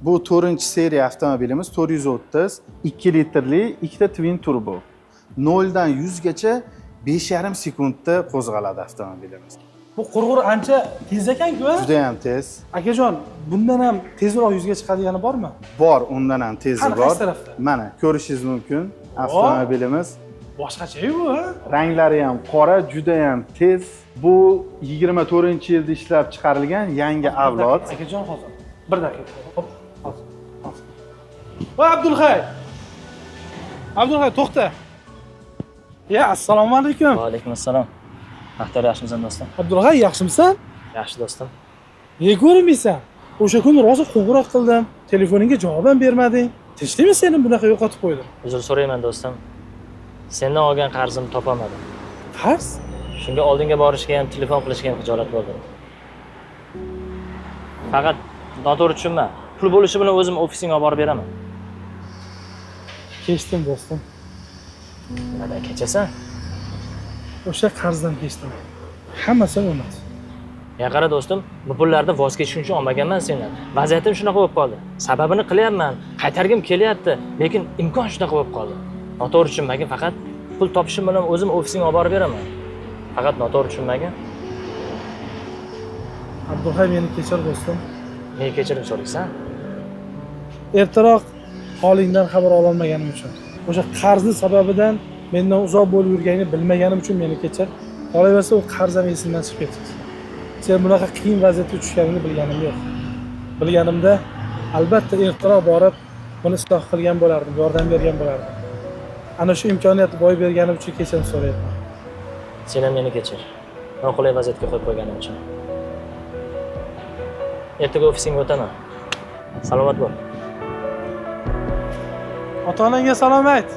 Bu 4-seriya avtomobilimiz 430, 2 litrli, ikkita twin turbo. 0 dan 100 gacha 5,5 sekundda qo'zg'aladi avtomobilimiz. Bu qurg'ur ancha tez ekan-ku. Juda ham tez. Akajon, bundan ham tezroq yuzga chiqadigani bormi? Bor, undan ham tezi Qani, bor. qaysi tarafda? Mana ko'rishingiz mumkin avtomobilimiz. Boshqacha-yu bu, ha? Ranglari ham qora, juda ham tez. Bu 24-yilda ishlab chiqarilgan yangi avlod. Akajon, hozir. Bir daqiqa. Hop, hozir. Voy Abdulhay. Abdulhay, to'xta. Ya, assalomu alaykum. Va alaykum assalom. Maqtar yaxshimisan do'stim? Abdulhay, yaxshimisan? Yaxshi do'stim. Nega ko'rinmaysan? O'sha kuni rosa qo'ng'iroq qildim. Telefoningga javob ham bermading. Tinchlikmi seni bunaqa yo'qotib qo'ydim? Uzr so'rayman do'stim. Sendan olgan qarzimni topolmadim. Qarz? Shunga oldinga borishga ham, telefon qilishga ham xijolat bo'ldim. Faqat noto'g'ri tushunma. Pul bo'lishi bilan o'zim ofisingga olib borib beraman. Kechdim do'stim. Nimadan kechasan? O'sha qarzdan kechdim. Hammasi bo'lmadi. Ya qara do'stim, bu pullarni voz kechishing uchun olmaganman sendan. Vaziyatim shunaqa bo'lib qoldi. Sababini qilyapman, qaytargim kelyapti, lekin imkon shunaqa bo'lib qoldi. Noto'g'ri tushunmagin, faqat pul topishim bilan o'zim ofisingga olib borib beraman. Faqat noto'g'ri tushunmagin. Abdulhay, meni kechir do'stim. Nega kechirim so'raysan? Ertaroq holingdan xabar ololmaganim uchun. O'sha qarzni sababidan mendan uzoq bo'lib yurganingni bilmaganim uchun meni kechir. Qolaversa u qarz ham esimdan chiqib ketdi. Sen bunaqa qiyin vaziyatga tushganingni bilganim yo'q. Bilganimda albatta ertaroq borib buni isloh qilgan bo'lardim, yordam bergan bo'lardim. Ana shu imkoniyatni boy berganim uchun kechirim so'rayapman. Sen ham meni kechir. Noqulay vaziyatga qo'yib qo'yganim uchun. Ertaga ofisingga o'taman. Salomat bo'l. Ota-onangga salom ayt.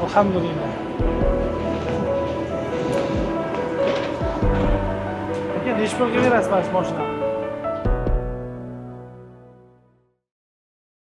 Alhamdulillah. Aka, nechi pulga berasiz mana shu mashinani?